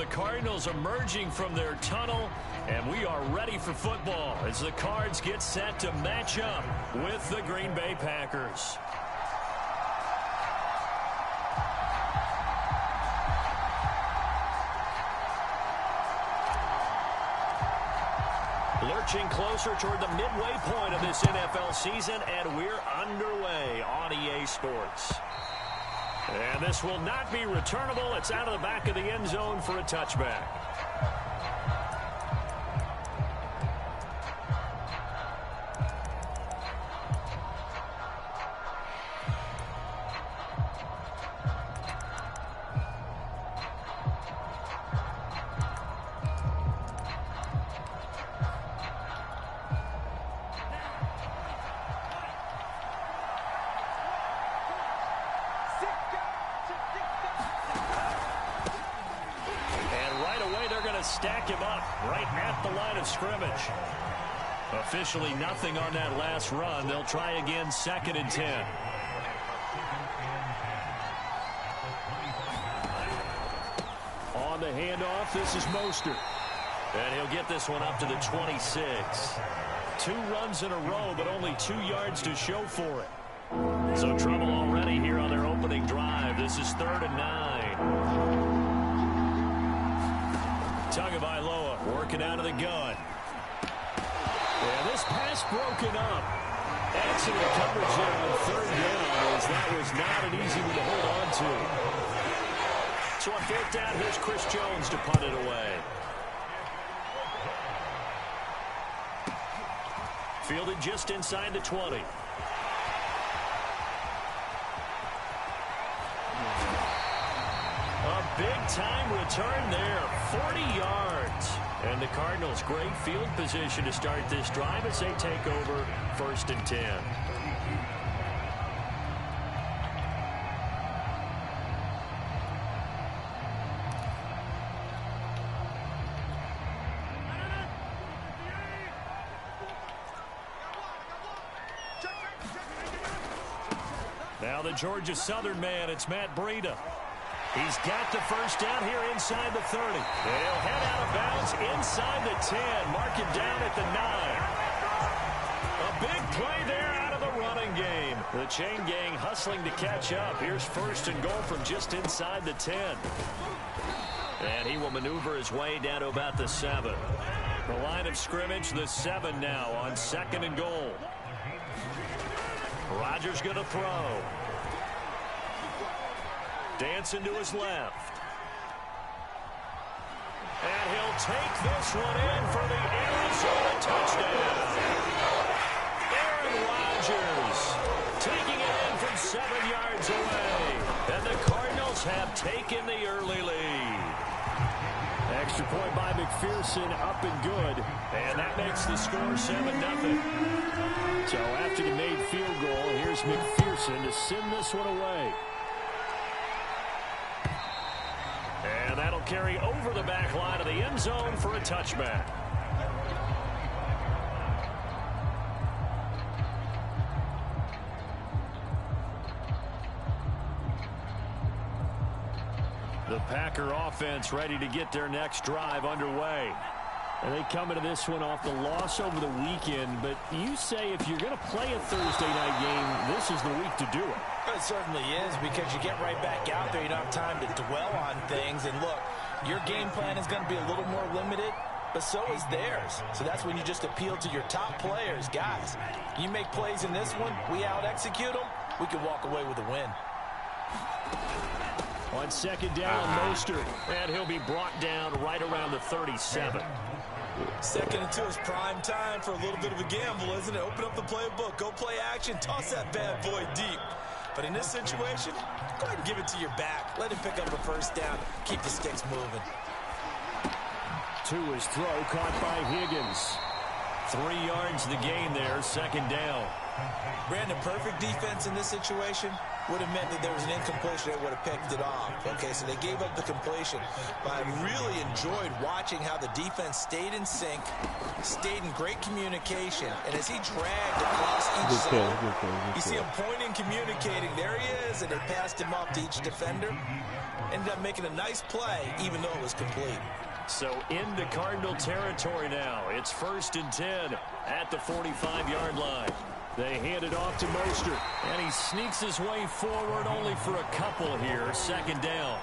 Cardinals emerging from their tunnel, and we are ready for football as the Cards get set to match up with the Green Bay Packers. Lurching closer toward the midway point of this NFL season, and we're underway on EA Sports. And this will not be returnable. It's out of the back of the end zone for a touchback. Stack him up right at the line of scrimmage. Officially nothing on that last run. They'll try again, 2nd and 10. On the handoff, this is Mostert. And he'll get this one up to the 26. 2 runs in a row, but only 2 yards to show for it. So trouble already here on their opening drive. This is 3rd and 9. Tagovailoa working out of the gun. And this pass broken up. Excellent coverage there on 3rd down, as that was not an easy one to hold on to. So on 4th down, here's Chris Jones to punt it away. Fielded just inside the 20. Big-time return there, 40 yards. And the Cardinals, great field position to start this drive as they take over 1st and 10. Now the Georgia Southern man, it's Matt Breida. He's got the first down here inside the 30. They'll head out of bounds inside the 10. Mark it down at the 9. A big play there out of the running game. The chain gang hustling to catch up. Here's 1st and goal from just inside the 10. And he will maneuver his way down to about the 7. The line of scrimmage, the 7 now on 2nd and goal. Rodgers going to throw. Dancing to his left. And he'll take this one in for the Arizona touchdown. Aaron Rodgers taking it in from 7 yards away. And the Cardinals have taken the early lead. Extra point by McPherson, up and good. And that makes the score 7-0. So after the made field goal, here's McPherson to send this one away. And that'll carry over the back line of the end zone for a touchback. The Packer offense ready to get their next drive underway. And they come into this one off the loss over the weekend. But you say if you're going to play a Thursday night game, this is the week to do it. It certainly is, because you get right back out there. You don't have time to dwell on things. And look, your game plan is going to be a little more limited, but so is theirs. So that's when you just appeal to your top players. Guys, you make plays in this one, we out-execute them, we can walk away with a win. On 2nd down, Mostert, and he'll be brought down right around the 37. 2nd and 2 is prime time for a little bit of a gamble, isn't it? Open up the playbook, go play action, toss that bad boy deep. But in this situation, go ahead and give it to your back. Let him pick up a 1st down. Keep the sticks moving. To his throw, caught by Higgins. 3 yards the gain there, 2nd down. Brandon, perfect defense in this situation. would have meant that there was an incompletion that would have picked it off. Okay, so they gave up the completion. But I really enjoyed watching how the defense stayed in sync, stayed in great communication, and as he dragged across each zone, you see him pointing, communicating. There he is, and they passed him off to each defender. Ended up making a nice play, even though it was complete. So into Cardinal territory now. It's 1st and 10 at the 45-yard line. They hand it off to Mostert, and he sneaks his way forward only for a couple here. 2nd down.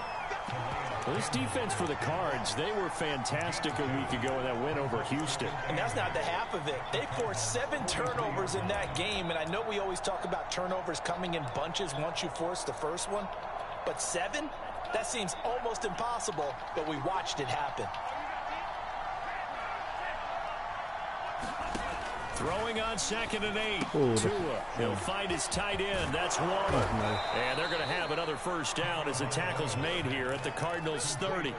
Well, this defense for the Cards, they were fantastic a week ago in that win over Houston. And that's not the half of it. They forced 7 turnovers in that game, and I know we always talk about turnovers coming in bunches once you force the first one, but 7? That seems almost impossible, but we watched it happen. Throwing on 2nd and 8. Tua, he'll find his tight end. That's Waller. And they're going to have another 1st down as the tackle's made here at the Cardinals' 30.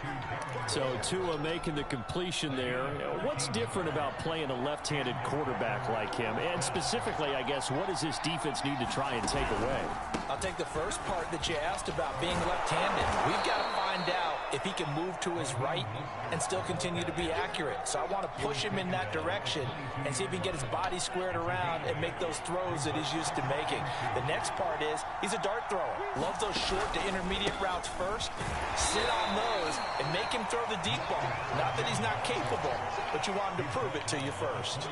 So Tua making the completion there. What's different about playing a left-handed quarterback like him? And specifically, I guess, what does this defense need to try and take away? I'll take the first part that you asked about being left-handed. We've got to find out if he can move to his right and still continue to be accurate. So I want to push him in that direction and see if he can get his body squared around and make those throws that he's used to making. The next part is he's a dart thrower. Loves those short to intermediate routes first. Sit on those and make him throw the deep ball. Not that he's not capable, but you want him to prove it to you first.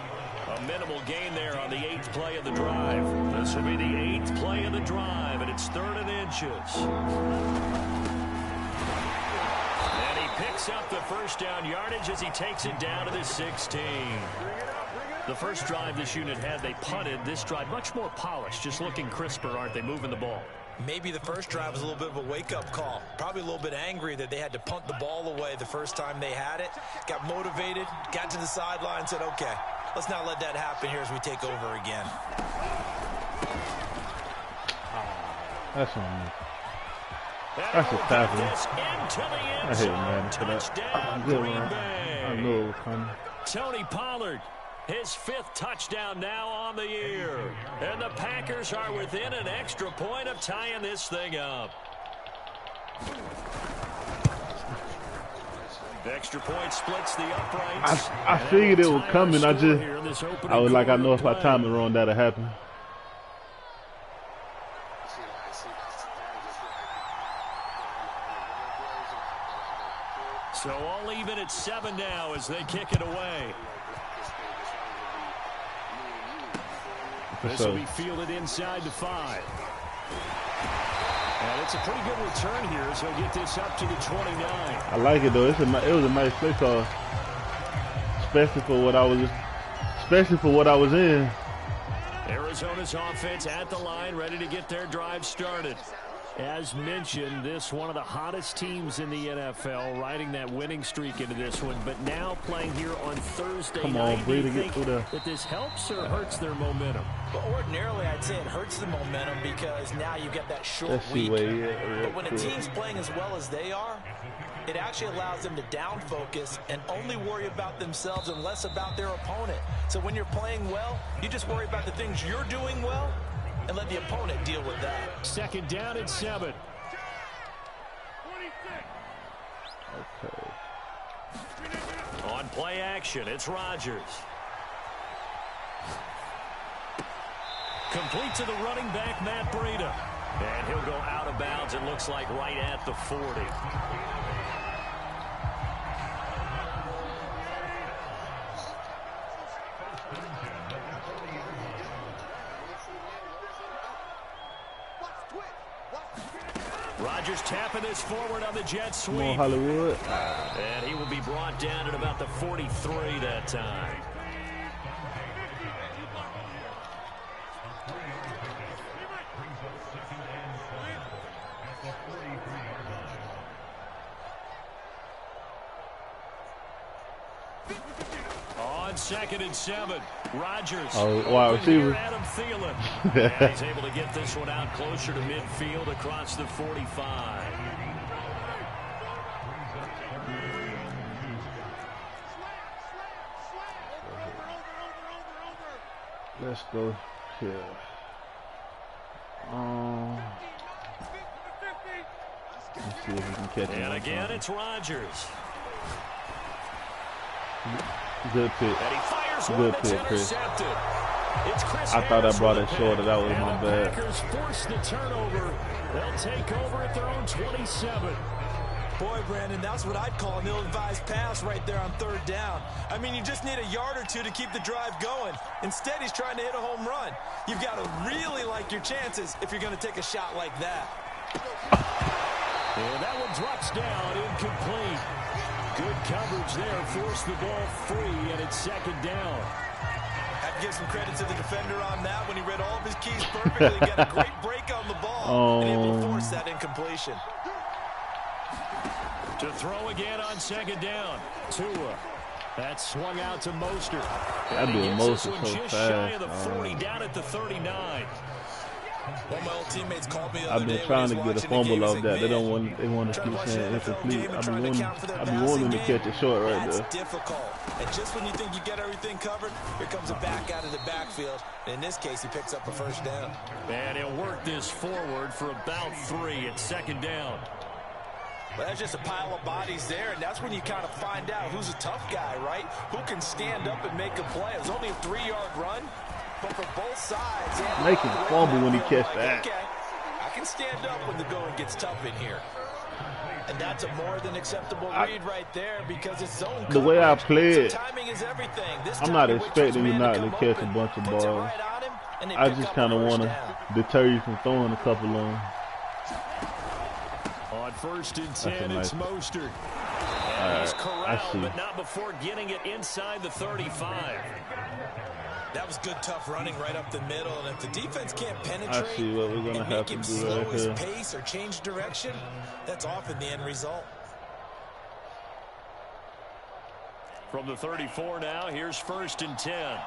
A minimal gain there on the 8th play of the drive. This will be the 8th play of the drive, and it's 3rd and inches. And he picks up the 1st down yardage as he takes it down to the 16. The first drive this unit had, they punted. This drive, much more polished, just looking crisper, aren't they, moving the ball? Maybe the first drive was a little bit of a wake-up call. Probably a little bit angry that they had to punt the ball away the first time they had it. Got motivated, got to the sideline, said, okay, let's not let that happen here as we take over again. That's on me. That's a tackle. I hate man for that. Good one. I know it was coming. Tony Pollard, his 5th touchdown now on the year. And the Packers are within an extra point of tying this thing up. Extra point splits the uprights. I figured it was coming. I was like, I know if I time it wrong, that'll happen. So all even at 7 now as they kick it away. This will be fielded inside the 5. And it's a pretty good return here, so he'll get this up to the 29. I like it though. It was a nice play call, especially for what I was in. Arizona's offense at the line, ready to get their drive started. As mentioned, this one of the hottest teams in the NFL, riding that winning streak into this one, but now playing here on Thursday night. Do you think that this helps or hurts their momentum? Well, ordinarily, I'd say it hurts the momentum because now you get that short week. But when a team's playing as well as they are, it actually allows them to down focus and only worry about themselves and less about their opponent. So when you're playing well, you just worry about the things you're doing well and let the opponent deal with that. 2nd down and 7. Okay. On play action, it's Rodgers. Complete to the running back, Matt Breida. And he'll go out of bounds, it looks like, right at the 40. Rodgers tapping this forward on the jet sweep. Come on, Hollywood. And he will be brought down at about the 43 that time. On 2nd and 7, Rodgers. Wide receiver. Adam Thielen. And he's able to get this one out closer to midfield across the 45. Let's go here. Let's see if we can catch him. And again, it's Rodgers. Good pick. And he fires one Good that's pick, Chris. intercepted. It's Chris I thought I Harris brought with it the shorter. pick. That was And my the bad. Packers force the turnover. They'll take over at their own 27. Boy, Brandon, that's what I'd call an ill-advised pass right there on third down. I mean, you just need a yard or two to keep the drive going. Instead, he's trying to hit a home run. You've got to really like your chances if you're going to take a shot like that. And that one drops down, incomplete. Good coverage there, forced the ball free, and it's second down. Have to give some credit to the defender on that when he read all of his keys perfectly. Got a great break on the ball and able to force that incompletion. To throw again on second down. Tua. That swung out to Mostert. That'd be a Mostert so just fast. shy of the 40, down at the 39. One of my old teammates called me the I've other been day trying when to he was get a watching the fumble game. off He's that. like, They don't "Man, want. They want to trying keep watch saying an NFL incomplete. game and I've trying to been account for their wanting passing to game. catch it short right That's there. difficult. And just when you think you get everything covered, here comes a back out of the backfield. And in this case, he picks up a first down. And he'll work this forward for about 3 at second down. Well, that's just a pile of bodies there, and that's when you kind of find out who's a tough guy, right? Who can stand up and make a play. It was only a 3-yard run, but for both sides. Making a fumble when he catch that. Okay, I can stand up when the going gets tough in here. And that's a more than acceptable read right there because it's zone coverage. The way I played, so timing is everything. This I'm time not you wait for expecting his you man not to come catch a open, bunch of puts it balls. right on him, and they I pick just up kind of a first want to down. deter you from throwing a couple of them. On first and 10, nice. it's Mostert. I He's corralled, see. but not before getting it inside the 35. That was good, tough running right up the middle. And if the defense can't penetrate I see what we're gonna and have make to him do slow right his here. pace or change direction, that's often the end result. From the 34 now, here's first and 10.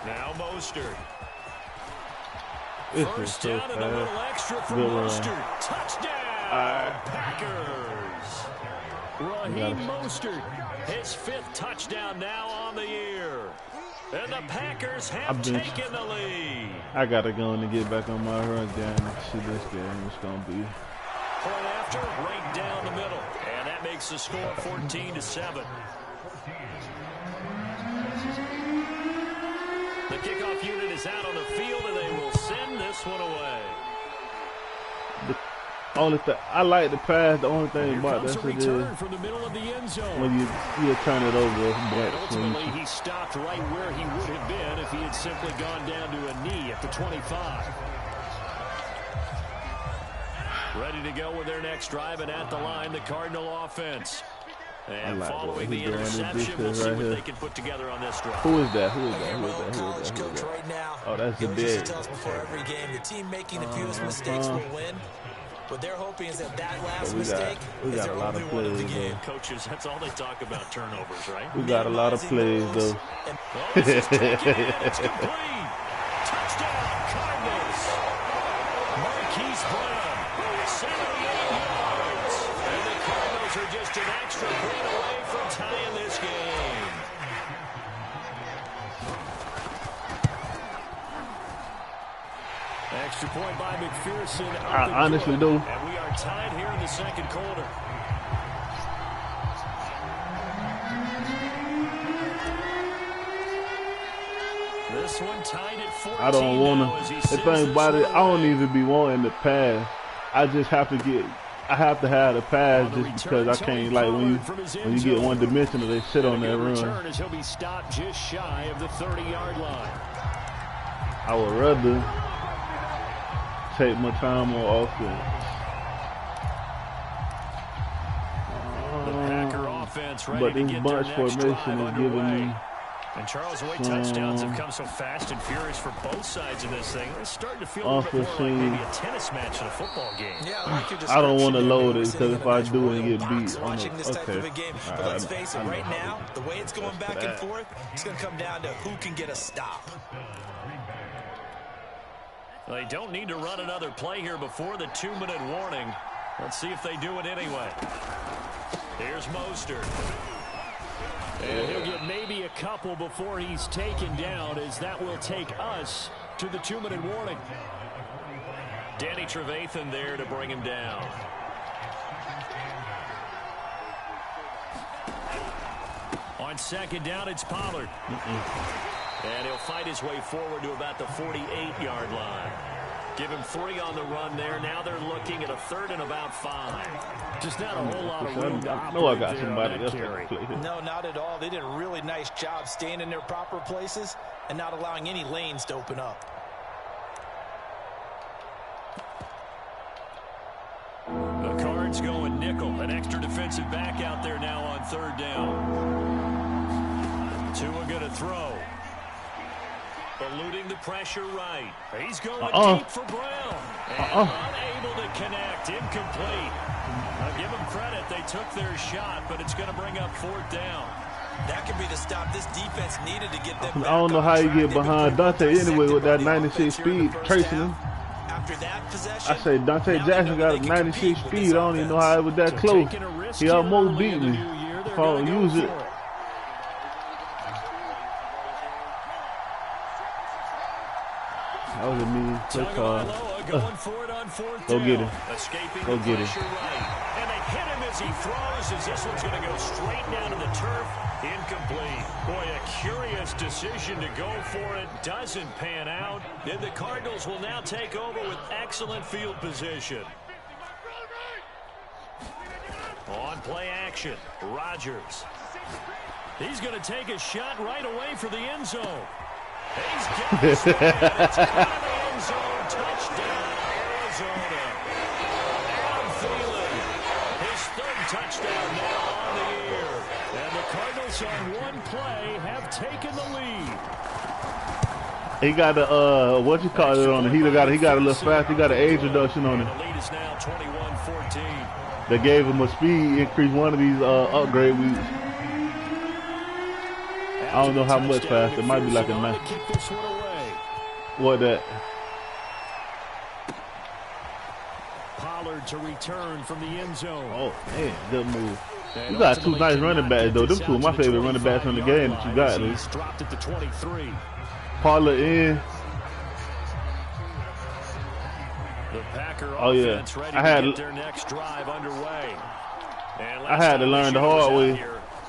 Now Mostert. This is First so down and a little fast. extra for Good run. Mostert. Touchdown, Packers. Raheem Mostert, his 5th touchdown now on the year. And the Packers have taken the lead. I gotta go in and get back on my run game and see this game is gonna be. Point after, right down the middle. And that makes the score 14-7. The kickoff unit is out on the field, and they will send this one away. The only thing I like the pass. The only thing about that is from the middle of the end zone. when you turn it over. And ultimately, he stopped right where he would have been if he had simply gone down to a knee at the 25. Ready to go with their next drive, and at the line, the Cardinal offense. And like following the doing this interception, we'll see right what here. they can put together on this drive. Who is that? Who is that? Again, Who my is old that? Who college is that? Who coach is that? right now. Oh, that's he the always used big. to tell us before every game, the team making the fewest mistakes will win. What they're hoping is that last mistake is their only one of the game. Coaches, that's all they talk about, turnovers, right? We got a lot of plays, though. Oh, this is taken in. It's complete. Touchdown, Cardinals. Marquise Brown, 78 yards. And the Cardinals are just an extra point away from tying this game. Extra point by McPherson. I honestly do. And we are tied here in the second quarter. This one tied at 14. I don't want to. The thing about it, I don't even be wanting to pass. I just have to get. I have to have the pass just because I can't. Like when you get one dimensional, they sit on that run. Return as he'll be stopped just shy of the 30-yard line. I would rather take my time on offense. The Packer offense ready But to this get bunch their next formation drive is giving underway. me. And Charles, the way touchdowns have come so fast and furious for both sides of this thing, it's starting to feel a little bit more like maybe a tennis match in a football game. Yeah, I like your I don't want to description load there. it because if I do and get Box beat, watching this type of a okay. game. But let's face it, right now, the way it's going back and forth, it's going to come down to who can get a stop. They don't need to run another play here before the 2-minute warning. Let's see if they do it anyway. Here's Mostert. And he'll get maybe a couple before he's taken down, as that will take us to the 2-minute warning. Danny Trevathan there to bring him down. On second down, it's Pollard. And he'll fight his way forward to about the 48-yard line. Give him 3 on the run there. Now they're looking at a 3rd and about 5. Just not a whole lot of room to operate there on that carry. No, not at all. They did a really nice job staying in their proper places and not allowing any lanes to open up. The Cards going nickel. An extra defensive back out there now on 3rd down. Tua going to throw. Eluding the pressure right. He's going deep for Brown. And unable to connect. Incomplete. I'll give them credit. They took their shot, but it's going to bring up 4th down. That could be the stop this defense needed to get them. I don't know how you get behind Dante anyway with that 96 speed tracing him. After that possession, I say Dante Jackson got a 96 speed. I don't even know how it was that close. He almost beat me if I don't use it. That was a mean play call. Go get him. Go get him. And they hit him as he throws, as this one's going to go straight down to the turf. Incomplete. Boy, a curious decision to go for it. Doesn't pan out. And the Cardinals will now take over with excellent field position. On play action, Rodgers. He's going to take a shot right away for the end zone. He's got his man. It's out of the end zone. Touchdown, Arizona. Adam Thielen, his 3rd touchdown now on the year. And the Cardinals on one play have taken the lead. He got a what you call it on it. He got a little fast. He got an age reduction on it. The lead is now 21-14. They gave him a speed increase one of these upgrade weeks. I don't know how much faster. It might be like a 9. What that? Pollard to return from the end zone. Oh man, good move. You got 2 nice running backs though. Them 2 are my favorite running backs in the game that you got. He's dropped at the 23. Pollard in. The Packer oh yeah, offense ready to get their next drive underway. And I had to learn the hard way.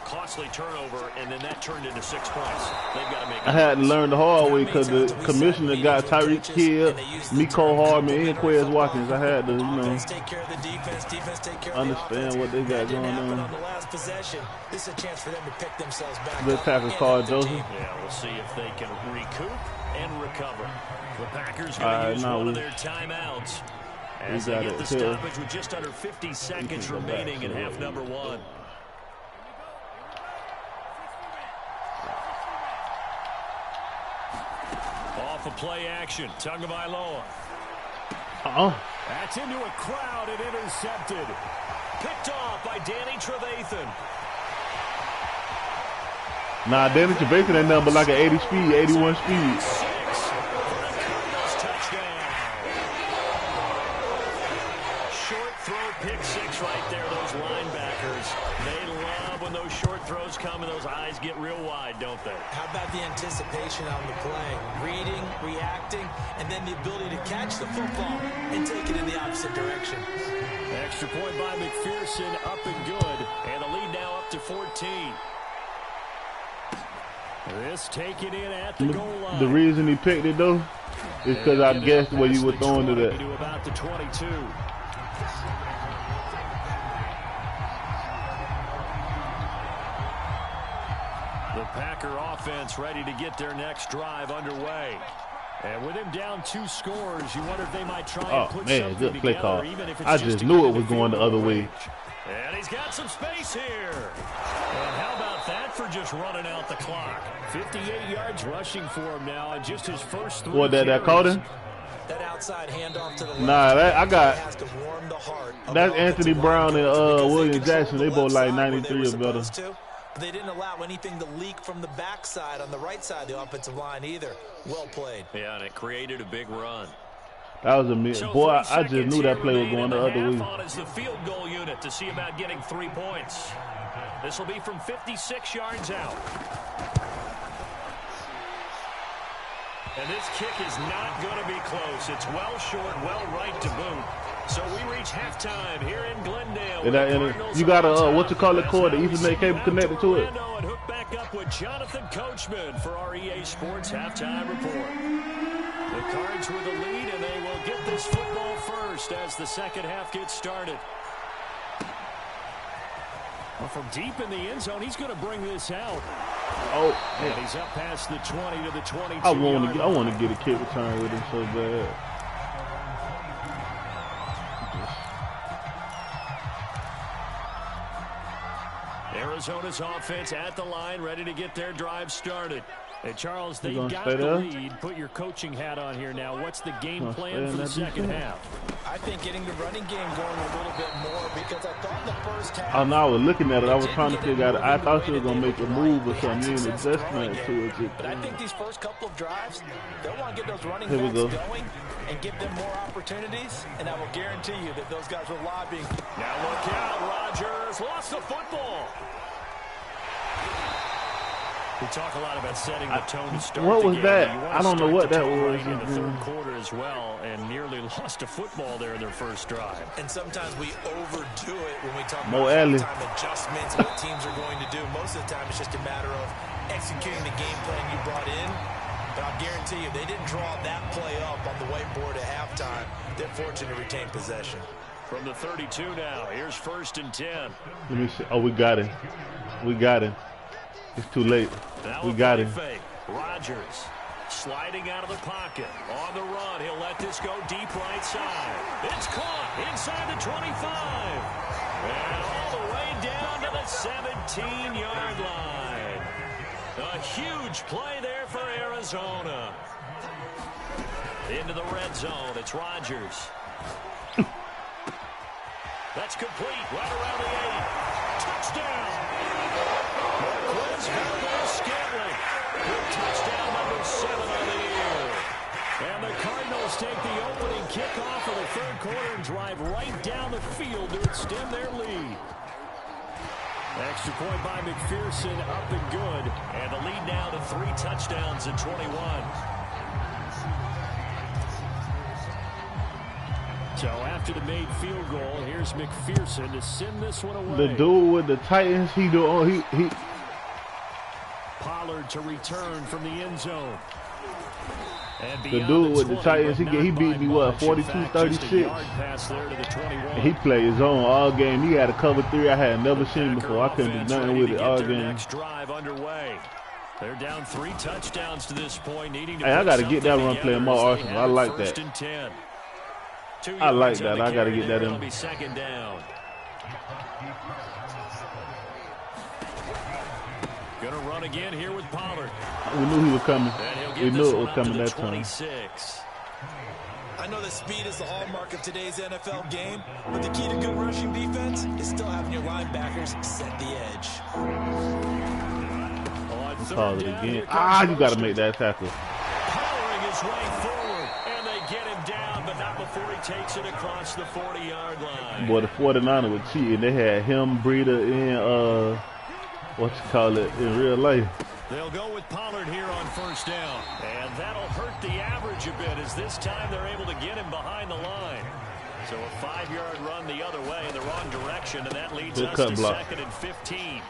Costly turnover, and then that turned into 6 points. They've got to make. I had to learn the hard way because the commissioner got Tyreek Hill, Mecole Hardman, and Quez Watkins. I had to, you know, understand what they got going on. This is a chance for them to pick themselves back. Good tackle call, Joseph. Yeah, we'll see if they can recoup and recover. The Packers going to use one of their timeouts as they get the stoppage with just under 50 seconds remaining in half number 1. Off of play action, Tagovailoa. That's into a crowd and intercepted. Picked off by Danny Trevathan. Nah, Danny Trevathan ain't nothing but like an 80 speed, 81 speed. 6 for the Cardinals touchdown. Short throw, pick 6 right there, those linebackers. They love when those short throws come and those eyes get real wide, don't they? How about the anticipation on the play? Reading, reacting, and then the ability to catch the football and take it in the opposite direction. Extra point by McPherson, up and good. And the lead now up to 14. This taken in at the goal line. The reason he picked it, though, is because I guessed where you were throwing to that. To about the 22. The Packer offense ready to get their next drive underway. And with him down 2 scores, you wonder if they might try and put something good play together, call. even if it's I just knew it was going the other way. And he's got some space here. And how about that for just running out the clock? 58 yards rushing for him now, and just his first 3 What, that caught him? That outside handoff to the left. Nah, I got has to warm the heart. that's Anthony Brown and William Jackson. They both like 93 or better. They didn't allow anything to leak from the backside on the right side of the offensive line either. Well played. Yeah, and it created a big run. That was a miss. So Boy, I 3 just knew that play was going the other way. On is the field goal unit to see about getting 3 points. This will be from 56 yards out. And this kick is not going to be close. It's well short, well right to boot. So we reach halftime here in Glendale. And you got a, what you call it, cord, the Ethernet cable connected to it. And hook back up with Jonathan Coachman for our EA Sports halftime report. The Cards with the lead, and they will get this football first as the second half gets started. Well, from deep in the end zone, he's going to bring this out. Oh, and he's up past the 20 to the 22. I want to get a kick return with him so bad. Arizona's offense at the line, ready to get their drive started. Hey, Charles, they got the lead. Put your coaching hat on here now. What's the game plan for the second half? I think getting the running game going a little bit more because I thought in the first half. Oh, now I was looking at it. I was trying to figure out. I thought she was going to make a move or something. Adjustment to it. But I think these first couple of drives, they'll want to get those running backs going and give them more opportunities. And I will guarantee you that those guys were lobbying. Now look out. Rodgers lost the football. We talk a lot about setting the tone to start. What was that? I don't know what that was. Right in the third quarter as well, and nearly lost a football there in their first drive. And sometimes we overdo it when we talk about time adjustments and what teams are going to do. Most of the time, it's just a matter of executing the game plan you brought in. But I'll guarantee you, they didn't draw that play up on the whiteboard at halftime. They're fortunate to retain possession. From the 32 now, here's 1st and 10. Let me see. Oh, we got it. We got it. It's too late. Now we got it. Rodgers sliding out of the pocket. On the run, he'll let this go deep right side. It's caught inside the 25. And all the way down to the 17-yard line. A huge play there for Arizona. Into the red zone, it's Rodgers. That's complete right around the 8. Touchdown. Scantling with touchdown number 7 on the year. And the Cardinals take the opening kickoff of the third quarter and drive right down the field to extend their lead. Extra point by McPherson, up and good. And the lead now to 3 touchdowns at 21. So after the made field goal, here's McPherson to send this one away. The dude with the Titans, he Pollard to return from the end zone. The dude with the Titans, he beat me, what, 42-36? He played his own all game. He had a cover 3 I had never seen before. I couldn't do nothing with it all game. Next drive underway. They're down 3 touchdowns to this point, needing to. Hey, I got to get that run play in my arsenal. I like that. I like that. I got to get that in. It'll be second down. Going to run again here with Pollard. We knew he was coming. We knew it was coming that time. I know that speed is the hallmark of today's NFL game, but the key to good rushing defense is still having your linebackers set the edge. Call it again. You got to make that tackle. Powering his way forward, and they get him down, but not before he takes it across the 40-yard line. Boy, the 49ers were cheating. They had him, Breida, and in real life. They'll go with Pollard here on first down. And that'll hurt the average a bit as this time they're able to get him behind the line. So a 5-yard run the other way in the wrong direction, and that leads us to 2nd and 15.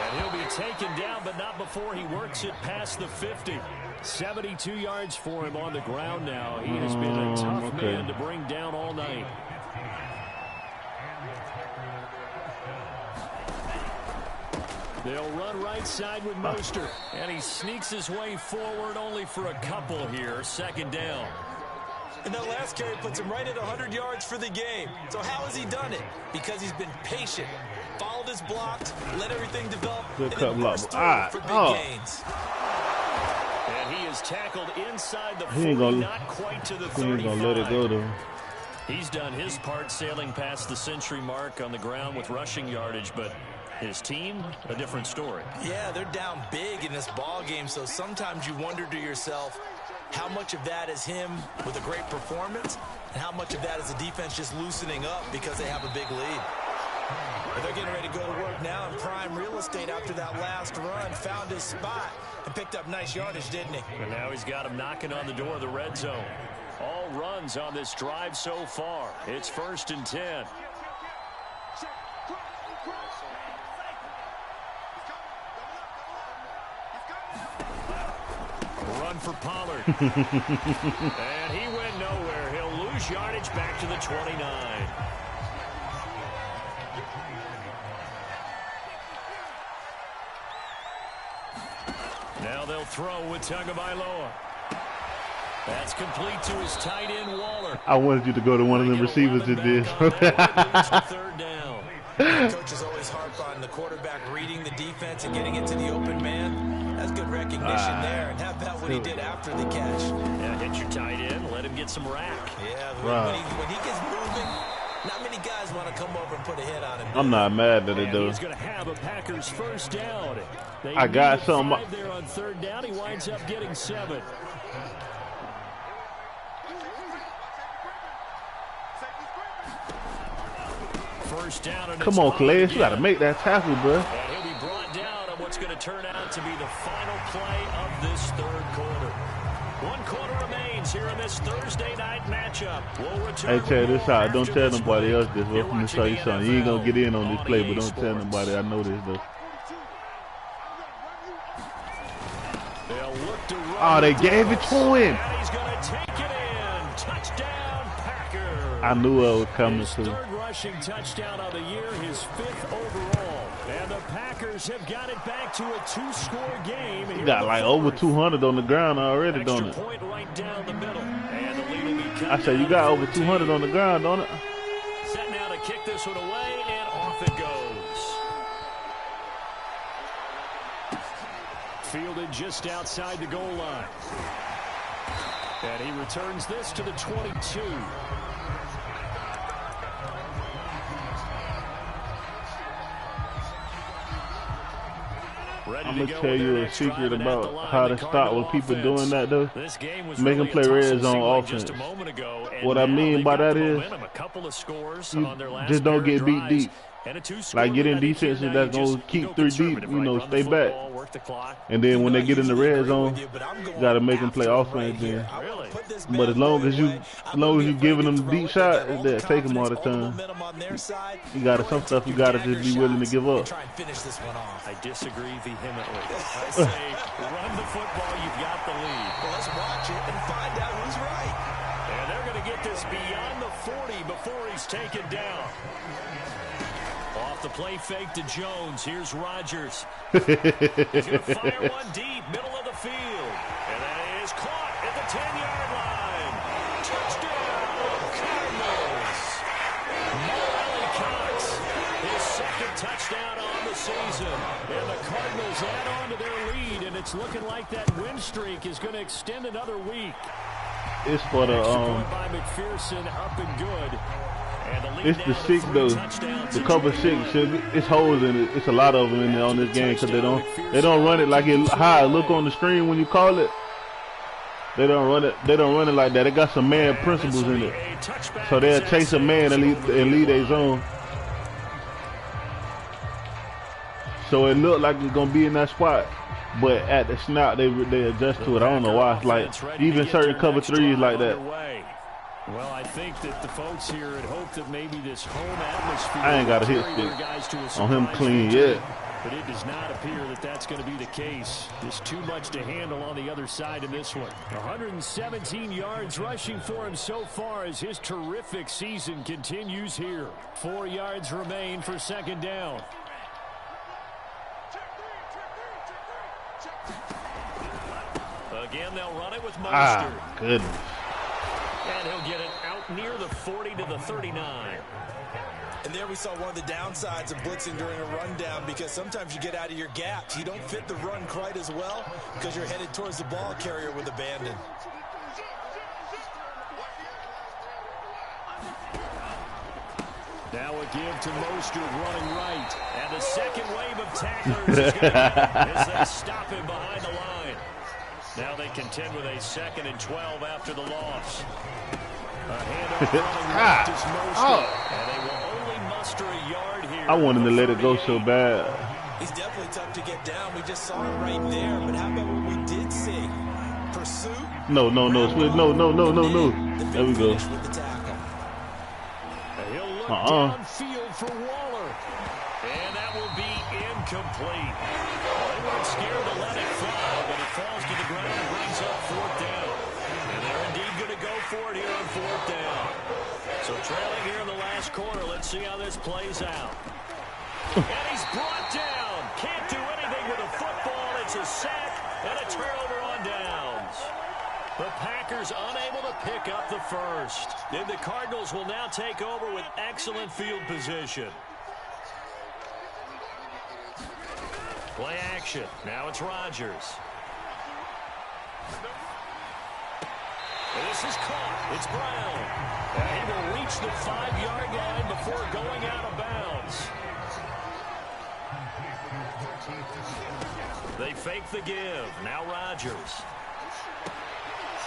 And he'll be taken down, but not before he works it past the 50. 72 yards for him on the ground now. He has been a tough man to bring down all night. They'll run right side with Mostert, and he sneaks his way forward only for a couple here. Second down. And that last carry puts him right at 100 yards for the game. So how has he done it? Because he's been patient, followed his blocks, let everything develop, good and cut then block. for big gains. And he is tackled inside the 40, not quite to the 35. He ain't gonna let it go though. He's done his part sailing past the century mark on the ground with rushing yardage, but his team, a different story. Yeah, they're down big in this ball game, so sometimes you wonder to yourself, how much of that is him with a great performance and how much of that is the defense just loosening up because they have a big lead. But they're getting ready to go to work now in prime real estate after that last run. Found his spot and picked up nice yardage, didn't he? And now he's got him knocking on the door of the red zone. All runs on this drive so far. It's 1st and 10. Run for Pollard. And he went nowhere. He'll lose yardage back to the 29. Now they'll throw with Tagovailoa. That's complete to his tight end, Waller. I wanted you to go to one of them receivers that did. Third down. Coaches always harp on the quarterback reading the defense and getting it to the open man. That's good recognition there. And how about what he did after the catch? Yeah, hit your tight end, let him get some rack. Yeah, when he gets moving, not many guys want to come over and put a hit on him. I'm not mad that it does. He's going to have a Packers first down. I got some. There on 3rd down, he winds up getting 7. First down. Come on, Clay. You got to make that tackle, bro. And he'll be brought down on what's going to turn out to be the final play of this 3rd quarter. 1 quarter remains here in this Thursday night matchup. We'll return. Hey, tell you this out. Don't tell nobody else this. Well, let me tell you something. You ain't going to get in on this play, but don't tell nobody. I know this, though. Oh, they gave it to him. And he's going to take it in. Touchdown, Packers. I knew it was coming his too. 3rd rushing touchdown of the year, his 5th overall. And the Packers have got it back to a 2-score game. He got like over 200 on the ground already, don't it? Point right down the middle. And the lead will be cut I said you got over 200 on the ground, don't it? Set now to kick this one away, and off it goes. Fielded just outside the goal line. And he returns this to the 22. I'm going to tell you a secret about how to stop with people doing that, though. Make them play red zone offense. What I mean by that is, you just don't get beat deep. Like, get in defenses that's going to keep 3 deep, you know, stay back. And then when they get in the red zone, you got to make them play offense then. But as long as you giving them deep shots, they'll take them all the time. You got to, some stuff you got to just be willing to give up. I disagree vehemently. I say, run the football, you've got the lead. Well, let's watch it and find out who's right. And they're going to get this beyond the 40 before he's taken down. Off the play fake to Jones. Here's Rodgers. He's going to fire one deep, middle of the field. And that is caught at the 10-yard line. Touchdown, Cardinals. Morelli Cox, his 2nd touchdown on the season. And the Cardinals add on to their lead, and it's looking like that win streak is going to extend another week. It's for the by McPherson, up and good. It's the 6 though. The cover 6. It's holes in it. It's a lot of them in there on this game because they don't run it like how it look on the screen when you call it. They don't run it. They don't run it like that. They got some man principles in it. So they'll chase a man and lead a zone. So it looked like it's gonna be in that spot, but at the snap they adjust to it. I don't know why. It's like even certain cover 3s like that. Well, I think that the folks here had hoped that maybe this home atmosphere. I ain't got a hit stick on him clean yet. But it does not appear that that's going to be the case. There's too much to handle on the other side in this one. 117 yards rushing for him so far as his terrific season continues here. 4 yards remain for 2nd down. Again, they'll run it with Mostert. Ah, goodness. And he'll get it out near the 40 to the 39. And there we saw one of the downsides of blitzing during a rundown, because sometimes you get out of your gaps. You don't fit the run quite as well because you're headed towards the ball carrier with abandon. Now a give to Mostert running right. And the second wave of tacklers is going to as they stop him behind the line. Now they contend with a 2nd and 12 after the loss. A handoff running left is Mostert, and they will only muster a yard here. I wanted to let it go so bad. He's definitely tough to get down. We just saw him right there. But how about what we did see? Pursuit. No. There we go. He'll look downfield for Waller. And that will be incomplete. They weren't scared to let it fly, but it falls to the ground and brings up 4th down. And they're indeed going to go for it here on 4th down. So trailing here in the last quarter. Let's see how this plays out. And he's brought down. Can't do anything with a football. It's a sack and a turnover on downs. The Packers unable to pick up the first. And the Cardinals will now take over with excellent field position. Play action. Now it's Rodgers. This is caught. It's Brown. And he will reach the 5-yard line before going out of bounds. They fake the give. Now Rodgers.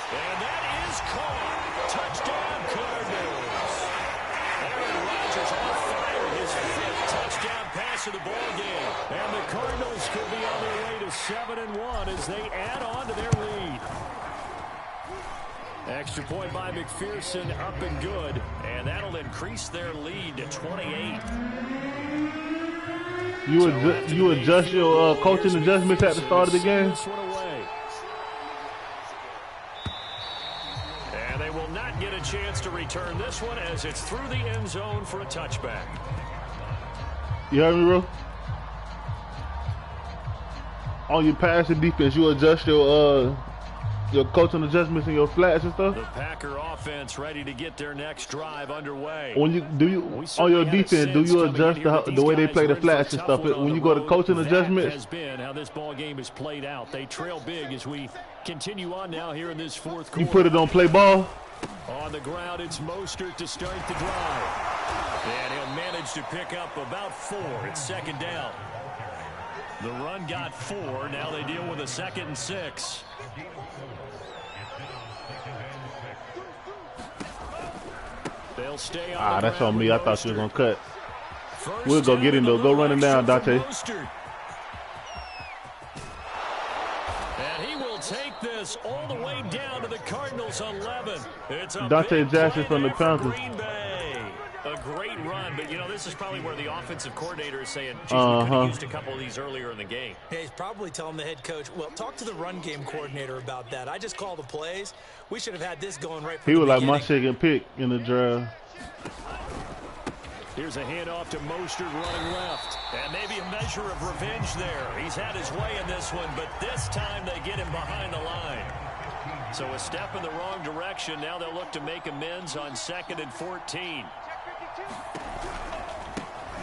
And that is caught. Touchdown, Cardinals. Aaron Rodgers on fire. His 5th touchdown pass of the ball game. And the Cardinals could be on their way to 7-1 as they add on to their lead. Extra point by McPherson, up and good. And that'll increase their lead to 28. You adjust your coaching adjustments at the start of the game? And they will not get a chance to return this one as it's through the end zone for a touchback. You heard me, bro? On your passing defense, you adjust your coaching adjustments and your flats and stuff? The Packer offense ready to get their next drive underway. When you on your defense, do you adjust the way they play the flats and stuff? When you go to coaching adjustments? That has been how this ball game is played out. They trail big as we continue on now here in this 4th quarter. You put it on play ball? On the ground, it's Mostert to start the drive. And he'll manage to pick up about 4. It's 2nd down. The run got 4. Now they deal with a 2nd and 6. They'll stay on that's on me. I thought you were going to cut. We'll go get him, though. Go run him down, Dante. And he will take this all the way down to the Cardinals 11. It's a Dante Jackson from the Panthers. Green Bay. A great run, but, you know, this is probably where the offensive coordinator is saying, geez, we could have used a couple of these earlier in the game. Yeah, he's probably telling the head coach, well, talk to the run game coordinator about that. I just call the plays. We should have had this going right from the beginning. He was like my second pick in the draft. Here's a handoff to Mostert running left. And maybe a measure of revenge there. He's had his way in this one, but this time they get him behind the line. So a step in the wrong direction. Now they'll look to make amends on 2nd and 14.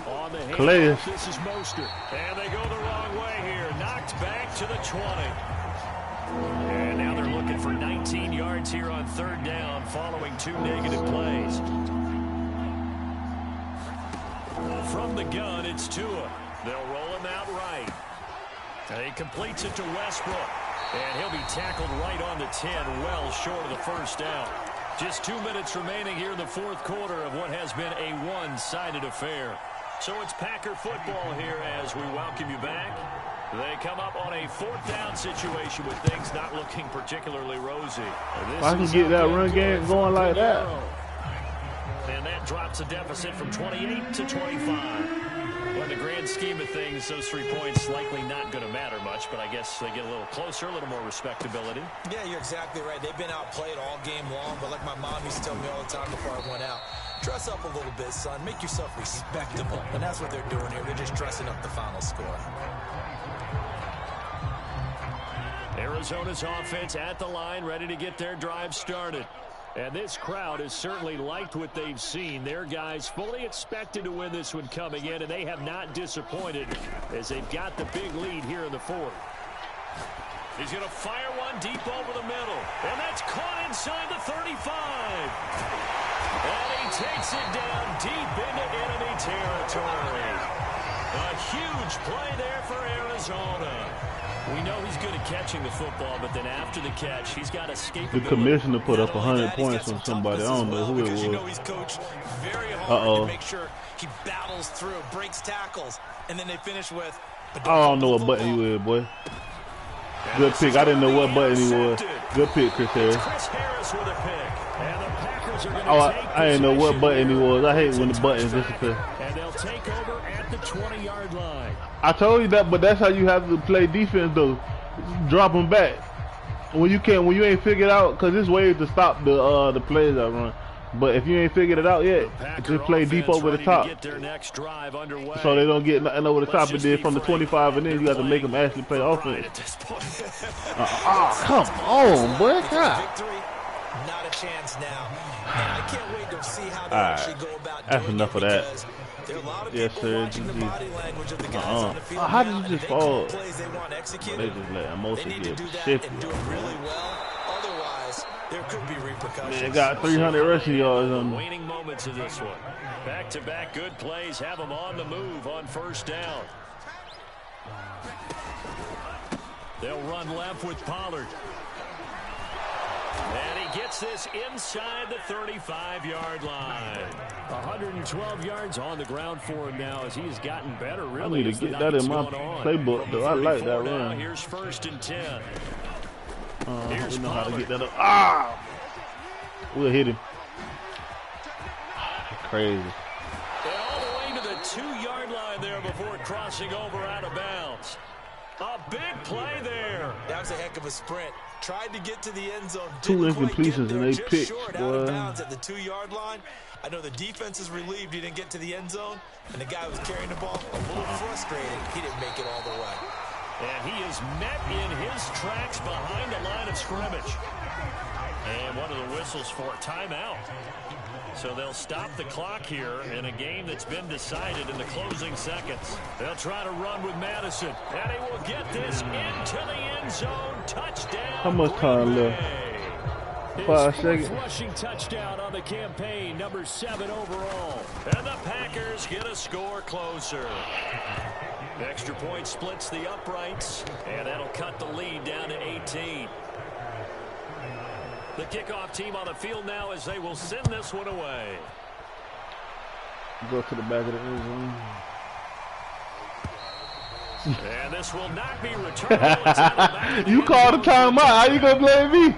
On the handoff, this is Mostert. And they go the wrong way here. Knocked back to the 20. And now they're looking for 19 yards here on 3rd down following 2 negative plays. From the gun, it's Tua. They'll roll him out right. And he completes it to Westbrook. And he'll be tackled right on the 10, well short of the 1st down. Just 2 minutes remaining here in the 4th quarter of what has been a one-sided affair. So it's Packer football here as we welcome you back. They come up on a 4th down situation with things not looking particularly rosy. I can get that run game going like that. And that drops the deficit from 28 to 25. Well, in the grand scheme of things, those 3 points likely not going to matter much, but I guess they get a little closer, a little more respectability. Yeah, you're exactly right. They've been outplayed all game long, but like my mom used to tell me all the time before I went out, dress up a little bit, son. Make yourself respectable. And that's what they're doing here. They're just dressing up the final score. Arizona's offense at the line, ready to get their drive started. And this crowd has certainly liked what they've seen. Their guys fully expected to win this one coming in, and they have not disappointed as they've got the big lead here in the 4th. He's going to fire one deep over the middle, and that's caught inside the 35. And he takes it down deep into enemy territory. A huge play there for Arizona. We know he's good at catching the football, but then after the catch, he's got escapability. The commissioner put up 100 points on somebody. I don't know who it was. You know he's coached very hard to make sure he battles through, breaks tackles, and then they finish with. I don't know what button you is, boy. Good pick. I didn't know what button he was. Good pick, Chris Harris. Chris Harris with a pick. And the Packers are going to I didn't know what button he was. I hate when the buttons disappear. And they'll take over at the 20-yard line. I told you that, but that's how you have to play defense, though. Drop them back when you ain't figured out, because there's ways to stop the plays I run. But if you ain't figured it out yet, just play deep over the top, so they don't get nothing over the top. And then from the 25 and then you have to make them actually play offense. Come on, boy! God. Not a chance now. I can't wait to see how they actually go about that's enough of that. Yes, sir. How did you just fall? They just let emotion get shifted. There could be repercussions. They got 300 rushing yards on them. Waning moments of this one. Back-to-back good plays have them on the move on first down. They'll run left with Pollard. And he gets this inside the 35-yard line. 112 yards on the ground for him now as he's gotten better. Really, I need to get that in my playbook, though. I like that run. Here's 1st and 10. We know how to get that up. We'll hit him. Crazy. And all the way to the 2-yard line there before crossing over out of bounds. A big play there. That was a heck of a sprint. Tried to get to the end zone. 2 incompletions and 8 picks, boy. Out of bounds at the 2-yard line. I know the defense is relieved he didn't get to the end zone, and the guy who was carrying the ball a little frustrated. He didn't make it all the way. And he is met in his tracks behind the line of scrimmage. And one of the whistles for a timeout. So they'll stop the clock here in a game that's been decided in the closing seconds. They'll try to run with Madison. And he will get this into the end zone. Touchdown. How much time left? 5 seconds. Rushing touchdown on the campaign, number 7 overall. And the Packers get a score closer. Extra point splits the uprights, and that'll cut the lead down to 18. The kickoff team on the field now as they will send this one away. Go to the back of the end zone. And this will not be returned. You called a timeout. How you gonna blame me?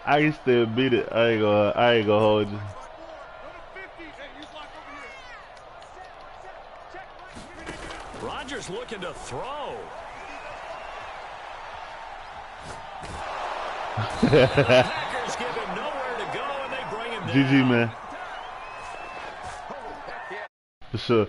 I can still beat it. I ain't gonna hold you. Rodgers looking to throw. The Packers give him nowhere to go, and they bring him down. GG, man. For sure.